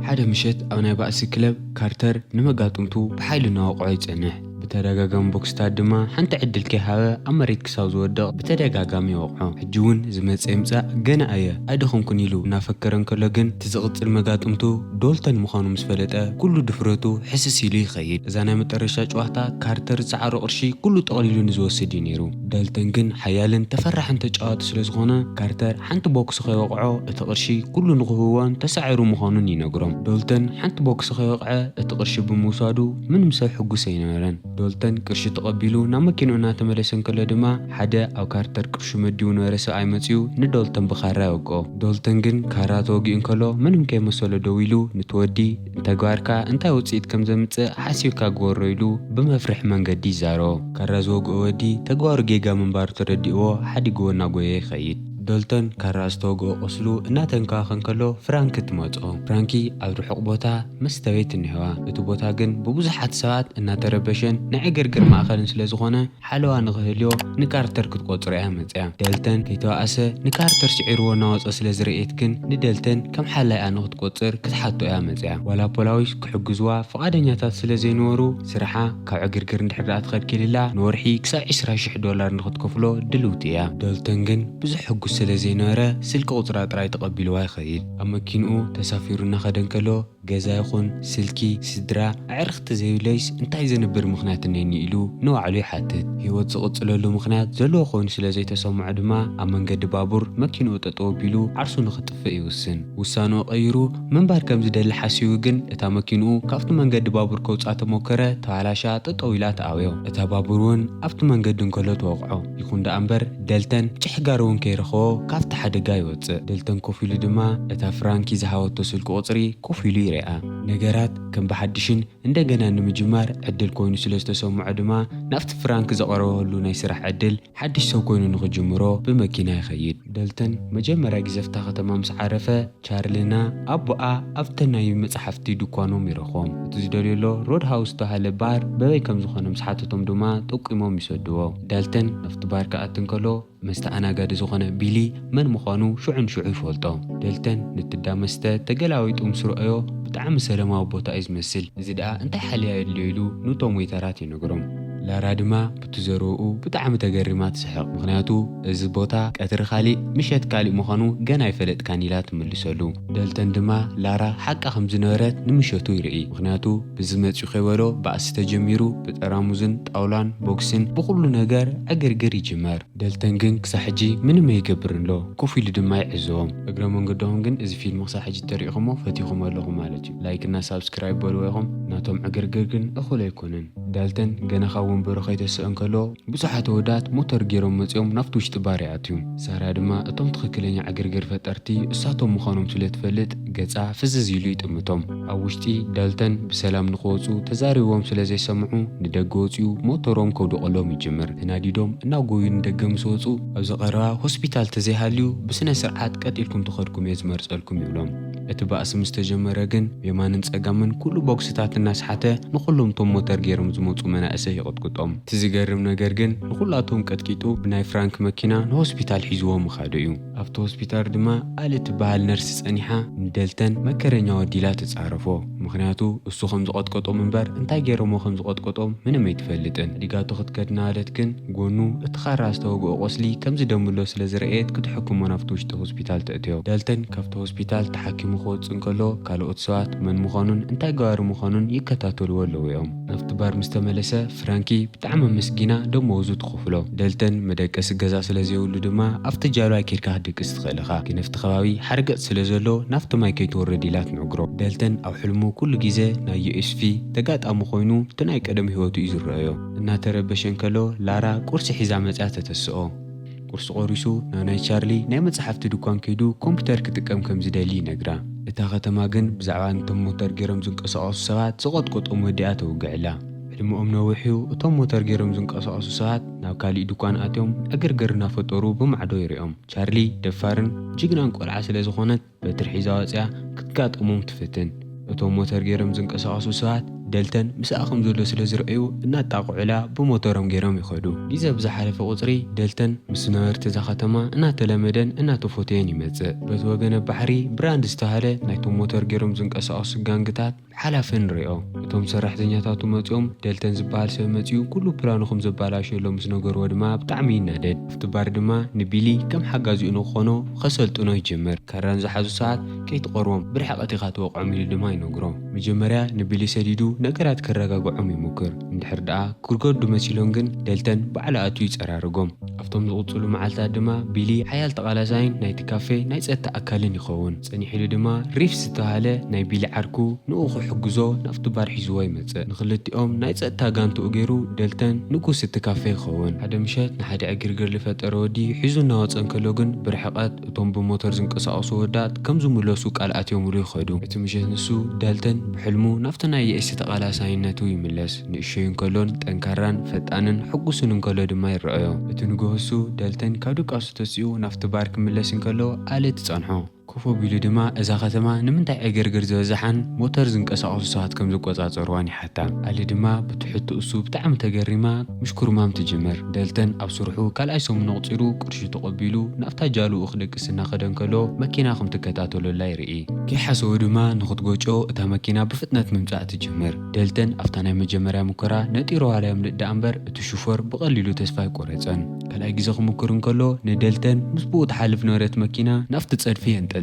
حدا مشت أو نبأس كلب كارتر نمجاتمتو بحيل نواقعي تنح بتدقاقم بوكستاد دما حنت عدل كهاوة أمريت كساوز ودق بتدقاقم يوقعو حجون زمت سيمزا جنا أيه أدخن كنيلو نافكرن كلاجن تزغط المجاتمتو دولتن مخانو مسفلتة كله دفرتو حسسي لي خير زانا مترشاج وقتا كارتر سعر قرشي كله تقليلو نزوسدي نيرو دالتن جن حيالن تفرح انت جاءت سلزغونا كارتر حنت بوكس خيوقعو اتقرشي كله نغهوان تسعرو مخانو نينجرام دولتن حنت بوكس خيوقعو اتقرشي بموسادو من مساح حقوسينارن دولتن كرش تقبلو نامكينونا تملسن كل دما حدا أو كارتر كرش مديون ورسو عيمتيو ندولتن بخارا وقو دولتن جن كاراتو جين كلو منهم كي مسولو دويلو نتودي انتا قواركا انتا وصيد كم زمت حاسيوكا قورويلو بمفرح منقدي زارو كارازو قوودي تقوار جيجا من بار تردئو حدي قونا قويه خيد دولتن كاراستوغو قسلو اناتن كاخن كلو فرانك تموتو فرانكي او رحق بوتا مستويت النهوا اتو بوتا جن ببوزحات ساعات اناتربشن نعقرقر ماخلن سلازغونا حلوة نغهليو نكارتر كتقوطريها متيا دولتن كيتواسه نكارتر شعيرو نواز سلازرئيت كن ندولتن كم حالا انو تقوطر كتحطو يا متيا ولا بولاويش كحقزوا فقادنياتات سلازينورو سرحا كاعقرقر ندحرات خد كليلا نورحي كسا $20,000 نخد كفلو دلوتيا دولتن جن بزح سلازينارا سلك قطرات راي تقبلوا خيل اما كينو تسافيرنا خدن كلو جزا يخون سلكي سدرا عرخت زي ليس انتاي زنبر مخنات نيني إلو نوع عليه حاتت هيوت زقطلو مخنات زلو خون سلازي تسمع دما اما نقد بابور ما كينو تطوبيلو عرسو نخطفئ يوسن وسانو غيرو من بار كم زدل حاسيو جن اتا ما كينو كافت من قد بابور كوصات موكره تعالاشا تطويلات اويو اتا بابورون افت من قد نكلو توقعو يكون دا امبر دلتن تحقارون كيرخو كافت حدا يوت دلتن كوفيلو دما اتا فرانكي زهاوتو سلكو قصري كوفيلو يرئا نجارات كم بحدشين اندجنا نمجمار عدل كوينو سلسته سمع دما نفت فرانك زقروه له نيسرح عدل حدش سو كوينو نخجمرو بمكينة يخيد دلتن مجمرة جزفتا ختمام سعرفة شارلنا أبوأ أفتنا يمتصحفتي دكانو ميرخوم تزدليلو رود هاوس تهال بار بوي كم زخنا مسحاتتهم دما تقيمو ميسدوو دلتن نفت بار كأتنكلو مستأنا قاد زخنا بيلي من مخانو شعن شعي فولتو دلتن نتدامسته تقلاويت مسرؤيو بتعم سلامة وبوتا إزمسل زيدا انت حاليا الليلو نوتو ميتاراتي نقرم لارا دما بتزروؤو بتعم تقرمات سحق مغنياتو إز بوتا كاتر خالي مشيت كالي مخانو جانا يفلت كانيلات ملسلو دلتن دما لارا حقا خمزنورات نمشيتو يرئي مغنياتو بزمت شخيولو بأس تجميرو بتقراموزن طاولان بوكسن بخلو نجار أقرقر يجمار دلتن جن كساحجي من ما يكبرن له كوفي لدما يعزوهم اقرامون قدوهم جن إز فيلم كساحجي تاريخهم فتيهم اللهم مالتي لايكنا سابسكرايب بولوهم ناتهم أقرقر جن أخو ليكونن دلتن جنا خاون برخيت السأنكلو بصحة ودات موتر جيرم متيوم نفتوش تبارياتيوم سارة دما اتم تخكلين عقرقر فترتي اساتهم مخانم تلت فلت قصع فزز يلويت امتهم اوشتي دلتن بسلام نخوصو تزاريوهم سلازي سمعو ندقوتيو موتروم كودو قلوم يجمر هناديدوم ناقوي ندقم سوصو اوزقرا هوسبيتال تزيهاليو بسنة سرعات قتلكم تخدكم يزمر سألكم يولوم اتباس مستجمرة جن يمانن تسقامن كل بوكستات الناس حتى نخلهم توم موتر جيرم زموتو مناسه يقطقطهم تزيقرم نجر جن نخلاتهم كتكيتو بناي فرانك مكينا نهوسبيتال حيزوهم مخاديو افتو هوسبيتال دما قالت بهال نرس انيحا ندلتن مكرنيا وديلات تعرفو مخنياتو اسو خمز قطقطو منبر انتاي جيرمو خمز قطقطو من ما يتفلتن ديقاتو خدكدنا قالتكن قونو اتخار استوقو قسلي كمز دملو سلازرئيت كتحكم منافتوش هوسبيتال تأتيو دلتن كفتو هوسبيتال تحكمو خوت انكلو كالو اتسوات من مخانون انتاي قوار مخانون يكتاتو الولو يوم نفت بار مستملسة فرانكي بتعمل مسكينة دموزو تخفلو دلتن مدكس الجزا سلازيولو دما افتجالو اكيركا هدك استخلخا كنفت خواوي حرقت سلازولو نفت ما يكيتو الرديلات نعقرو دلتن او حلمو كل جيزة ناي اسفي تقات امو خوينو تناي قدم هيوتو يزر رأيو انا تربشن كلو لارا كورس حزامت اتتسقو قرص قوريسو ناي شارلي ناي متصحفت دوكان كيدو كمبيوتر كتقم كم زدالي نقرا اتا ختما جن بزعوان تم موتر جيرم زنقصاصو سوات سقط موديات وقعلا علمهم نوحيو تم موتر جيرم زنقصاصو سوات ناو كالي دوكان اتيوم اقرقرنا فطورو بمعدو يريهم شارلي دفارن جيجنان قلعة سلازخونت بترحيزا وصيا كتقاط تفتن اتوم موتر جيرم زنقصاصو سوات ደልተን ምስኣኸም ዘሎ ስለ ዝረአዩ እናጣቕዑላ ብሞተሮም ገይሮም ይኸዱ። ግዜ ብዝሓለፈ ቁፅሪ ደልተን ምስ ነበርቲ እዛ ከተማ እናተለመደን እናተፎተየን ይመጽእ። በቲ ወገነ ባሕሪ ብራንድ ዝተባህለ ናይቶም ሞተር ገይሮም ዝንቀሳቐሱ ጋንግታት ብሓላፈ ንሪኦ። እቶም ሰራሕተኛታቱ መፂኦም ደልተን ዝበሃል ሰብ መፂኡ ኩሉ ፕላኑኹም ዘበላሸሎም ምስ ነገርዎ ድማ ብጣዕሚ ይናደድ። ኣብቲ ባር ድማ ንቢሊ ከም ሓጋዚኡ ንክኾኖ ከሰልጥኖ ይጅምር። ካራን ዝሓዙ ሰዓት ከይትቐርቦም ብርሕቐት ኢኻ ትወቕዖም ኢሉ ድማ ይነግሮ። መጀመርያ ንቢሊ ሰዲዱ ነገራት ከረጋግዖም ይሙክር። እንድሕር ደኣ ክርገዱ መሲሎም ግን ደልተን ባዕሉ ኣትዩ ይፀራርጎም። ኣብቶም ዝቕፅሉ መዓልታት ድማ ቢሊ ሓያል ተቓላሳይን ናይቲ ካፌ ናይ ፀጥታ ኣካልን ይኸውን። ፀኒሕ ኢሉ ድማ ሪፍ ዝተባሃለ ናይ ቢሊ ዓርኩ ንኡ ክሕግዞ ናብቲ ባር ሒዝዎ ይመፅእ። ንክልቲኦም ናይ ፀጥታ ጋንትኡ ገይሩ ደልተን ንጉስ እቲ ካፌ ይኸውን። ሓደ ምሸት ንሓደ ዕግርግር ዝፈጠረ ወዲ ሒዙ እናወፀ እንከሎ ግን ብርሕቐት እቶም ብሞተር ዝንቀሳቐሱ ወዳት ከም ዝምለሱ ቃል ኣትዮምሉ ይኸዱ። እቲ ምሸት ንሱ ደልተን ብሕልሙ ናብቲ ናይ የእሲ ተቓላሳይነቱ ይምለስ። ንእሽተይ እንከሎን ጠንካራን ፈጣንን ሕጉስን እንከሎ ድማ ይረአዮ። እቲ ንግሆሱ ደልተን ካብ ድቃሱ ተሲኡ ናብቲ ባር ክምለስ እንከሎ ኣለ ትጸንሖ። ኮፍ ቢሉ ድማ እዛ ከተማ ንምንታይ ዕግርግር ዝበዛሓን ሞተር ዝንቀሳቐሱ ሰባት ከም ዝቆፃፀርዋን ይሓታ። ኣለ ድማ ብትሕቲ እሱ ብጣዕሚ ተገሪማ ምሽኩርማም ትጅምር። ደልተን ኣብ ስርሑ ካልኣይ ሰሙን ነቑፂሩ ቅርሺ ተቐቢሉ ናብታ ጃልኡ ክደቅስ እናኸደ እንከሎ መኪና ከም ትከታተለላ ይርኢ። ከይሓሰቡ ድማ ንኽትጎጮ እታ መኪና ብፍጥነት ምምፃእ ትጅምር። ደልተን ኣብታ ናይ መጀመርያ ሙከራ ነጢሮዋላ ምልዳእ እምበር እቲ ሹፈር ብቐሊሉ ተስፋ ይቆረፀን። ካልኣይ ግዜ ክሙክር እንከሎ ንደልተን ምስ ብኡ ትሓልፍ ነበረት መኪና ናብቲ ፀድፊ የንጠልጥለን።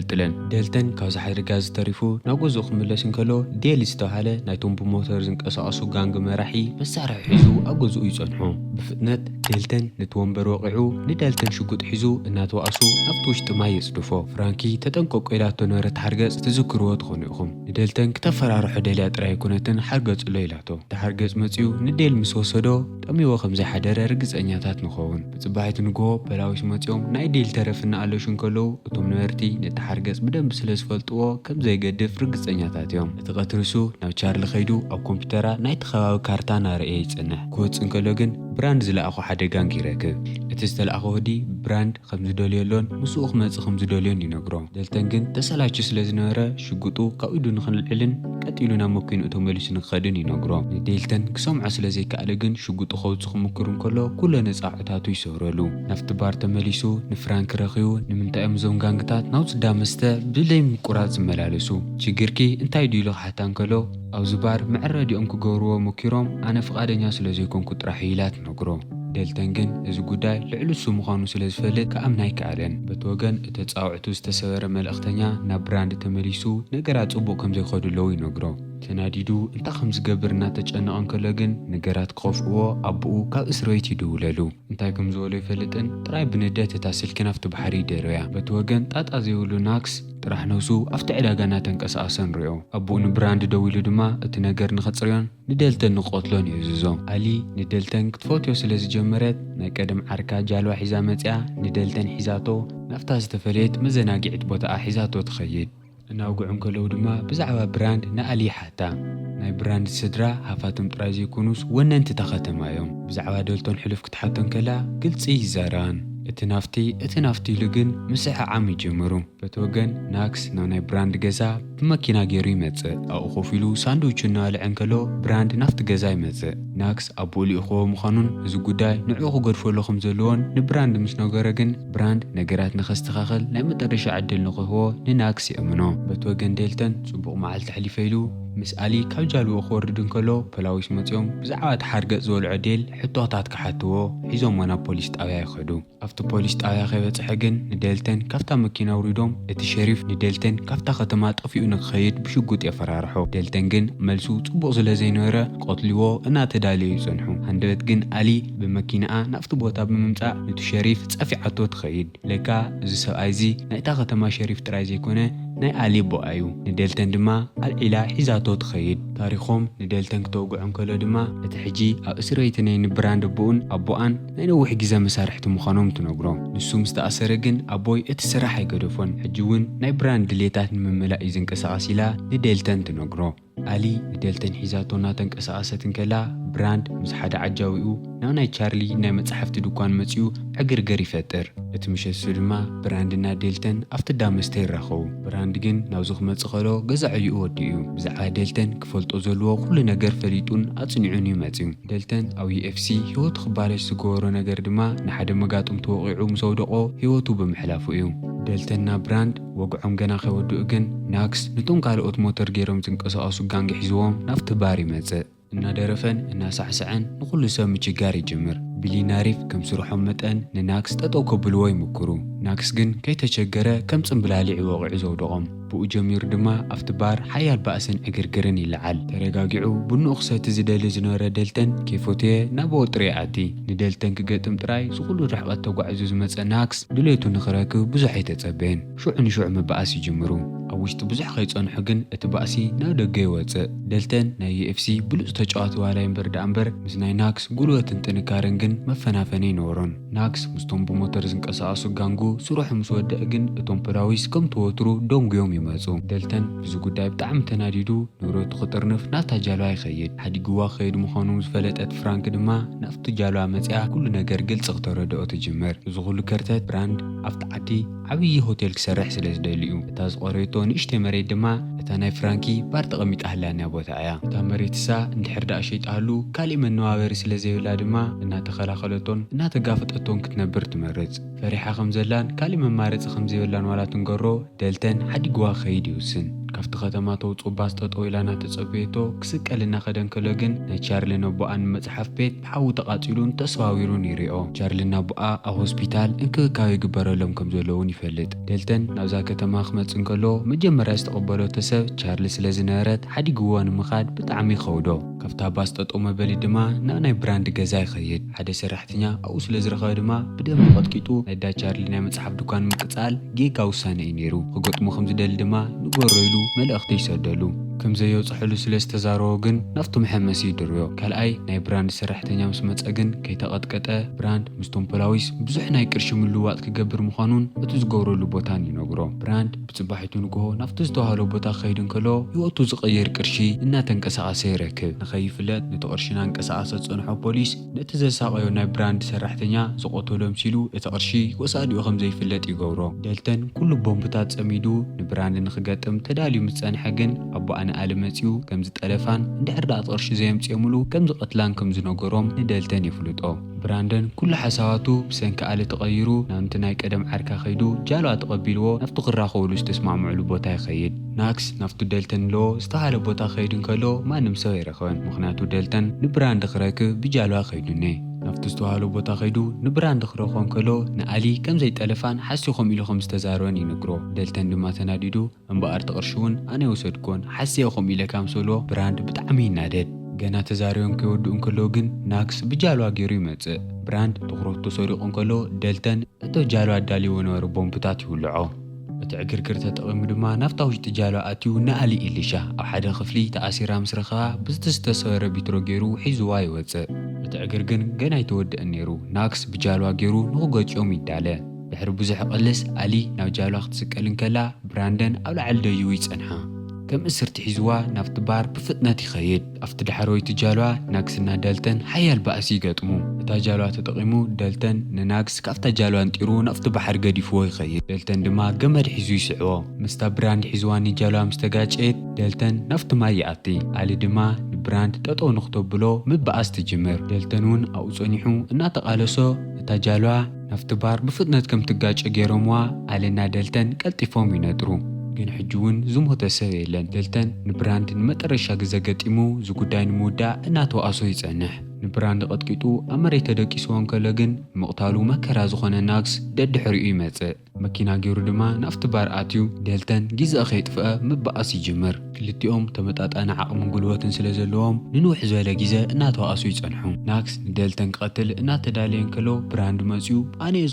ደልተን ካብዚ ሓደጋ ዝተሪፉ ናብ ገዝኡ ክምለስ እንከሎ ዴል ዝተባሃለ ናይቶም ብሞተር ዝንቀሳቐሱ ጋንግ መራሒ መሳርሒ ሒዙ ኣብ ገዝኡ ይጸንሖ። ብፍጥነት ደልተን ነቲ ወንበር ወቂዑ ንደልተን ሽጉጥ ሒዙ እናተዋእሱ ናብቲ ውሽጢ ማይ የጽድፎ። ፍራንኪ ተጠንቀቆ ኢላቶ ነበረት ሓርገጽ ትዝክርዎ ትኾኑ ኢኹም። ንደልተን ክተፈራርሖ ደልያ ጥራይ ኩነትን ሓርገጽሎ ኢላቶ። እቲ ሓርገጽ መጺኡ ንዴል ምስ ወሰዶ ጠሚዎ ከም ዘይሓደረ ርግፀኛታት ንኸውን። ብጽባሒት ንግሆ ፖላዊስ መጺኦም ናይ ዴል ተረፍ እናኣለሹ እንከለዉ እቶም ነበርቲ ነቲ ሓርገጽ ብደንብ ስለ ዝፈልጥዎ ከም ዘይገድፍ ርግፀኛታት እዮም። እቲ ቀትሪሱ ናብ ቻርሊ ኸይዱ ኣብ ኮምፒተራ ናይቲ ከባቢ ካርታ ናርአየ ይጽንሕ። ክወፅእ እንከሎ ግን ብራንድ ዝለኣኾ ሓደ ጋንግ ይረክብ። እቲ ዝተለኣኾ ወዲ ብራንድ ከም ዝደልየሎን ምስኡ ክመጽእ ከም ዝደልዮን ይነግሮ። ደልተን ግን ተሰላቹ ስለ ዝነበረ ሽጉጡ ካብ ኢዱ ንክንልዕልን ቀጢሉ ናብ መኪንኡ ተመሊሱ ንክኸድን ይነግሮ። ንዴልተን ክሰምዖ ስለ ዘይከኣለ ግን ሽጉጡ ከውፅእ ክምክር እንከሎ ኩሎ ነፃዕታቱ ይሰብረሉ። ናብቲ ባር ተመሊሱ ንፍራንክ ረኺቡ ንምንታይ እዮም እዞም ጋንግታት ናውፅዳ መስተ ብለይ ምቁራፅ ዝመላለሱ ችግርኪ እንታይ ድዩ ኢሉ ክሓታ እንከሎ ኣብዚ ባር መዕረዲኦም ክገብርዎ ሞኪሮም ኣነ ፍቓደኛ ስለ ዘይኮንኩ ጥራሕ ኢላ ትነግሮ። ደልተን ግን እዚ ጉዳይ ልዕሊ እሱ ምዃኑ ስለ ዝፈልጥ ከኣምና ኣይከኣለን። በቲ ወገን እቲ ፃውዕቱ ዝተሰበረ መልእኽተኛ ናብ ብራንድ ተመሊሱ ነገራት ጽቡቕ ከም ዘይኸዱለዉ ይነግሮ። ተናዲዱ እንታይ ከም ዝገብር እናተጨነቐ እንከሎ ግን ነገራት ክኸፍእዎ ኣቦኡ ካብ እስር ቤት ይድውለሉ። እንታይ ከም ዝበሎ ይፈልጥን ጥራይ ብንደት እታ ስልኪ ናብቲ ባሕሪ ይደርብያ። በቲ ወገን ጣጣ ዘይብሉ ናክስ ጥራሕ ነብሱ ኣብቲ ዕዳጋ እናተንቀሳቐሰ ንሪኦ። ኣቦኡ ንብራንድ ደው ኢሉ ድማ እቲ ነገር ንኸፅርዮን ንደልተን ንኽቆትሎን ይእዝዞ። ኣሊ ንደልተን ክትፈትዮ ስለ ዝጀመረት ናይ ቀደም ዓርካ ጃልባ ሒዛ መፅያ ንደልተን ሒዛቶ ናብታ ዝተፈለየት መዘናግዒት ቦታኣ ሒዛቶ ትኸይድ። እናውግዑ እንከለዉ ድማ ብዛዕባ ብራንድ ንኣሊ ሓታ። ናይ ብራንድ ስድራ ሃፋትም ጥራይ ዘይኮኑስ ወነንቲ እታ ከተማ እዮም። ብዛዕባ ደልቶን ሕልፍ ክትሓቶን ከላ ግልፂ ይዛረባን። እቲ ናፍቲ ኢሉ ግን ምስሕዓም ይጀምሩ። በቲ ወገን ናክስ ናብ ናይ ብራንድ ገዛ ብመኪና ገይሩ ይመጽእ። ኣብኡ ኮፍ ኢሉ ሳንድዊች እናበልዐ እንከሎ ብራንድ ናፍቲ ገዛ ይመጽእ። ናክስ ኣቦኡ ልኢኽዎ ምዃኑን እዚ ጉዳይ ንዕኡ ክገድፈሎ ከም ዘለዎን ንብራንድ ምስ ነገረ ግን ብራንድ ነገራት ንኸስተኻኸል ናይ መጨረሻ ዕድል ንኽህቦ ንናክስ ይእምኖ። በቲ ወገን ደልተን ጽቡቕ መዓልቲ ሕሊፈ ኢሉ ምስ ኣሊ ካብ ጃልኡ ክወርድ እንከሎ ፖላዊስ መፂኦም ብዛዕባ እቲ ሓርገጽ ዝበልዖ ዴል ሕቶታት ክሓትዎ ሒዞሞ ናብ ፖሊስ ጣብያ ይኸዱ። ኣብቲ ፖሊስ ጣብያ ከይበፅሐ ግን ንደልተን ካብታ መኪና ውሪዶም እቲ ሸሪፍ ንደልተን ካብታ ከተማ ጠፊኡ ንክኸይድ ብሽጉጥ የፈራርሖ። ደልተን ግን መልሱ ጽቡቕ ስለ ዘይነበረ ቆትልዎ እናተዳለዩ ይጸንሑ። ሃንደበት ግን ኣሊ ብመኪናኣ ናብቲ ቦታ ብምምጻእ ነቲ ሸሪፍ ጸፊዓቶ ትኸይድ። ለካ እዚ ሰብኣይ እዚ ናይታ ከተማ ሸሪፍ ጥራይ ዘይኮነ ናይ ኣሊ ቦኣ እዩ። ንደልተን ድማ ኣልዒላ ሒዛቶ ትኸይድ። ታሪኾም ንደልተን ክተውግዑ እንከሎ ድማ እቲ ሕጂ ኣብ እስር ቤት ናይ ንብራንድ ኣቦኡን ኣቦኣን ናይ ነዊሕ ግዜ መሳርሕቲ ምዃኖም ትነግሮ። ንሱ ምስ ተኣሰረ ግን ኣቦይ እቲ ስራሕ ኣይገደፎን። ሕጂ እውን ናይ ብራንድ ድሌታት ንምምላእ እዩ ዝንቀሳቐስ ኢላ ንደልተን ትነግሮ። ኣሊ ንደልተን ሒዛቶ እናተንቀሳቐሰት እንከላ براند مس حدا عجاويو ناي تشارلي ناي مصحفت دكان مصيو عقرقر يفطر اتمشسو دما براندنا ديلتن افت دامستي رخو براند جن ناوزخ مصخلو غزعيو وديو بزعا ديلتن كفلطو زلو كل نجر فليطون اصنيعوني مصيو ديلتن او يو اف سي هيوت خبالش سغورو نجر دما نحد مغاطم توقيعو مسودقو هيوتو بمحلافو ايو دلتنا براند وقعهم جنا خودو اجن ناكس نتون قالوت موتور جيروم تنقصاصو غانغ حزوهم نفط باري مص እና ደረፈን እና ሳዕሳዕን ንኹሉ ሰብ ምችጋር ይጅምር ቢሊናሪፍ ከም ስርሖም መጠን ንናክስ ጠጠው ከብልዎ ይምክሩ ናክስ ግን ከይተቸገረ ከም ጽምብላሊዕ ወቂዑ ዘውደቆም ብኡ ጀሚሩ ድማ ኣብቲ ባር ሓያል ባእስን ዕግርግርን ይለዓል ተረጋጊዑ ብንኡ ክሰቲ ዝደሊ ዝነበረ ደልተን ከይፎትየ ናብ ወጥሪ ኣቲ ንደልተን ክገጥም ጥራይ ዝኹሉ ርሕቐት ተጓዒዙ ዝመፀ ናክስ ድሌቱ ንኽረክብ ብዙሕ ኣይተጸበየን ሹዕ ንሹዕ ምባኣስ ይጅምሩ ኣብ ውሽጢ ብዙሕ ከይጸንሑ ግን እቲ ባእሲ ናብ ደገ ይወፅእ ደልተን ናይ ዩኤፍሲ ብሉፅ ተጫዋቲ ዋላይ እምበር ዳ እምበር ምስ ናይ ናክስ ጉልበትን ጥንካረን ግን መፈናፈኒ ይነበሮን ናክስ ምስቶም ብሞተር ዝንቀሳቐሱ ጋንጉ ስሩሕ ምስ ወድእ ግን እቶም ፖላዊስ ከም ተወትሩ ደንጉዮም ይመፁ ደልተን ብዙ ጉዳይ ብጣዕሚ ተናዲዱ ንብረቱ ክጥርንፍ ናብታ ጃልዋ ይኸይድ ሓዲግዋ ከይድ ምዃኑ ዝፈለጠት ፍራንክ ድማ ናብቲ ጃልዋ መፅያ ኩሉ ነገር ግልፂ ክተረድኦ ትጅምር እዚ ኩሉ ከርተት ብራንድ ኣብቲ ዓዲ ዓብዪ ሆቴል ክሰርሕ ስለ ዝደልዩ እታ ዝቆረየቶ ንእሽተይ መሬት ድማ እታ ናይ ፍራንኪ ባር ተቐሚጣ ህላና ቦታ እያ እታ መሬትሳ እንድሕር ዳኣ ሸይጣሉ ካሊእ መነባበሪ ስለ ዘይብላ ድማ እናተኸላኸለቶን እናተጋፈጠቶን ክትነብር ትመርፅ ፈሪሓ ከም ዘላን ካሊእ መማረፂ ከም ዘይብላን ዋላ ትንገሮ ደልተን ሓዲግዋ ከይድ ይውስን ካብቲ ከተማ ተውፁ ባስ ጠጠው ኢላ እናተፀበየቶ ክስቀል እናኸደን ከሎ ግን ናይ ቻርሊን ኣቦኣን መፅሓፍ ቤት ብሓዊ ተቓፂሉን ተስዋዊሩን ይሪኦ ቻርሊን ኣቦኣ ኣብ ሆስፒታል እንክብካቤ ይግበረሎም ከም ዘለውን ይፈልጥ ደልተን ናብዛ ከተማ ክመፅን ከሎ መጀመርያ ዝተቐበለቶ ሰብ ቻርሊ ስለ ዝነበረት ሓዲግዎ ንምኻድ ብጣዕሚ ይኸውዶ ካብታ ባስ ጠጠው መበሊ ድማ ናብ ናይ ብራንድ ገዛ ይኸይድ ሓደ ሰራሕተኛ ኣብኡ ስለ ዝረኸበ ድማ ብደንቢ ቀጥቂጡ ናይ ዳ ቻርሊ ናይ መፅሓፍ ድኳን ምቅፃል ጌጋ ውሳነ እዩ ነይሩ ክገጥሞ ከም ዝደሊ ድማ ንጎረኢሉ መልእኽቲ ይሰደሉ ከም ዘየውፅሕሉ ስለ ዝተዛረቦ ግን ናፍቱ መሐመሲ ይድርዮ ካልኣይ ናይ ብራንድ ሰራሕተኛ ምስ መፀ ግን ከይተቐጥቀጠ ብራንድ ምስቶም ፖላዊስ ብዙሕ ናይ ቅርሺ ምልውዋጥ ክገብር ምዃኑን እቲ ዝገብረሉ ቦታን ይነግሮ ብራንድ ብፅባሒቱ ንግሆ ናፍቲ ዝተባሃሎ ቦታ ክኸይድ እንከሎ ህይወቱ ዝቕይር ቅርሺ እናተንቀሳቐሰ ይረክብ ንኸይፍለጥ ነቲ ቅርሺ እናንቀሳቐሰ ዝፀንሖ ፖሊስ ነቲ ዘሳቐዮ ናይ ብራንድ ሰራሕተኛ ዝቆተሎም ሲሉ እቲ ቅርሺ ወሳዲኡ ከም ዘይፍለጥ ይገብሮ ደልተን ኩሉ ቦምብታት ፀሚዱ ንብራንድ ንኽገጥም ተዳልዩ ምስ ፀንሐ ግን ኣቦኣ ንኣለ መፅኡ ከም ዝጠለፋን እንድሕር ዳኣ ቅርሺ ዘየምፅየምሉ ከም ዝቐትላን ከም ዝነገሮም ንደልተን ይፍልጦ ብራንደን ኩሉ ሓሳባቱ ብሰንኪ ኣለ ተቐይሩ ናብቲ ናይ ቀደም ዓርካ ኸይዱ ጃልዋ ተቐቢልዎ ናብቲ ክራኸብሉ ዝተስማዕምዕሉ ቦታ ይኸይድ ናክስ ናብቲ ደልተን ለዎ ዝተባሃለ ቦታ ኸይድ እንከሎ ማንም ሰብ ኣይረኸበን ምክንያቱ ደልተን ንብራንድ ክረክብ ብጃልዋ ኸይዱኒ ናብቲ ዝተባሃለ ቦታ ኸይዱ ንብራንድ ክረኽቦ እንከሎ ንኣሊ ከም ዘይጠለፋን ሓሲኹም ኢሉ ከም ዝተዛረበን ይንግሮ ደልተን ድማ ተናዲዱ እምበኣር ተቕርሺ እውን ኣነ ይወሰድኮን ሓሲኹም ኢለ ካምሰሎ ብራንድ ብጣዕሚ ይናደድ ገና ተዛሪቦም ከይወድኡ እንከሎ ግን ናክስ ብጃልዋ ገይሩ ይመፅእ ብራንድ ትኹረቱ ሰሪቑ እንከሎ ደልተን እቲ ጃልዋ ኣዳልይዎ ነበሩ ቦምብታት ይውልዖ እቲ ዕግርግር ተጠቒሙ ድማ ናብታ ውሽጢ ጃልዋ ኣትዩ ንኣሊ ኢሊሻ ኣብ ሓደ ክፍሊ ተኣሲራ ምስ ረኸባ ብዝቲ ዝተሰበረ ቢትሮ ገይሩ ሒዝዋ ይወፅእ እቲ ዕግርግር ገና ኣይተወድአን ነይሩ ናክስ ብጃልዋ ገይሩ ንኽገጭዮም ይዳለ ድሕሪ ብዙሕ ቅልስ ኣሊ ናብ ጃልዋ ክትስቀል እንከላ ብራንደን ኣብ ላዕሊ ደይቡ ይጸንሓ ከም እስርቲ ሒዝዋ ናብቲ ባር ብፍጥነት ይኸይድ ኣብቲ ዳሕሮይቲ ጃልዋ ናክስና ደልተን ሓያል ባእሲ ይገጥሙ እታ ጃልዋ ተጠቒሙ ደልተን ንናክስ ካብታ ጃልዋ እንጢሩ ናብቲ ባሕር ገዲፍዎ ይኸይድ ደልተን ድማ ገመድ ሒዙ ይስዕቦ ምስታ ብራንድ ሒዝዋኒ ጃልዋ ምስ ተጋጨት ደልተን ናብቲ ማይ ይኣቲ ኣሊ ድማ ንብራንድ ጠጠው ንኽተብሎ ምበኣስ ትጅምር ደልተን እውን ኣብኡ ጸኒሑ እናተቓለሶ እታ ጃልዋ ናብቲ ባር ብፍጥነት ከም ትጋጨ ገይሮምዋ ኣሊና ደልተን ቀልጢፎም ይነጥሩ ግን ሕጂውን ዝሞተ ሰብ የለን ደልተን ንብራንድ ንመጠረሻ ግዜ ገጢሙ ዝጉዳይ ንምውዳእ እናተዋእሶ ይጸንሕ ንብራንድ ቀጥቂጡ ኣብ መሬት ተደቂስዎ እንከሎ ግን ምቕታሉ መከራ ዝኾነ ናክስ ደድሕሪኡ ይመፅእ መኪና ገይሩ ድማ ናብቲ ባር ኣትዩ ደልተን ግዜ ከይጥፍአ ምበኣስ ይጅምር ክልቲኦም ተመጣጣነ ዓቕምን ጉልበትን ስለ ዘለዎም ንንውሕ ዝበለ ግዜ እናተዋእሱ ይጸንሑ ናክስ ንደልተን ክቐትል እናተዳለየ እንከሎ ብራንድ መፅኡ ኣነ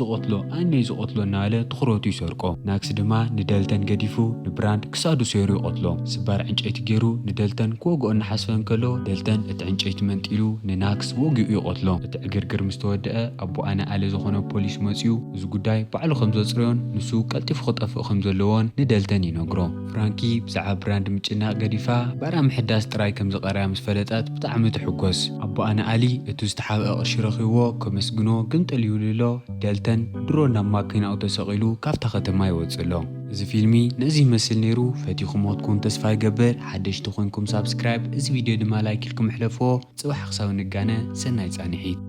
ዝቆትሎ እናበለ ትኹረቱ ይሰርቆ ናክስ ድማ ንደልተን ገዲፉ ንብራንድ ክሳዱ ሰይሩ ይቆትሎ ስባር ዕንጨይቲ ገይሩ ንደልተን ክወግኦ እናሓስበ እንከሎ ደልተን እቲ ዕንጨይቲ መንጢሉ ንናክስ ወጊኡ ይቆትሎ እቲ ዕግርግር ምስ ተወድአ ኣቦኣ ንኣለ ዝኾነ ፖሊስ መፅኡ እዚ ጉዳይ ባዕሉ ከም ዘፅርዮን ንሱ ቀልጢፉ ክጠፍእ ከም ዘለዎን ንደልተን ይነግሮ ፍራንኪ ብዛዕባ ብራንድ ምጭ ንክትሽናቅ ገዲፋ ባራ ምሕዳስ ጥራይ ከም ዝቐርያ ምስ ፈለጠት ብጣዕሚ ትሕጎስ ኣቦ ኣነ ኣሊ እቲ ዝተሓብአ ቅርሺ ረኺብዎ ከመስግኖ ግን ጠልዩልሎ ደልተን ድሮ ናብ ማኪናኡ ተሰቂሉ ካብታ ከተማ ይወፅሎ እዚ ፊልሚ ነዚ ይመስል ነይሩ ፈቲኹም ክትኩን ተስፋ ይገብር ሓደሽቲ ኮይንኩም ሳብስክራይብ እዚ ቪድዮ ድማ ላይክ ኢልኩም ሕለፎ ጽባሕ ክሳብ ንጋነ ሰናይ ጻንሒት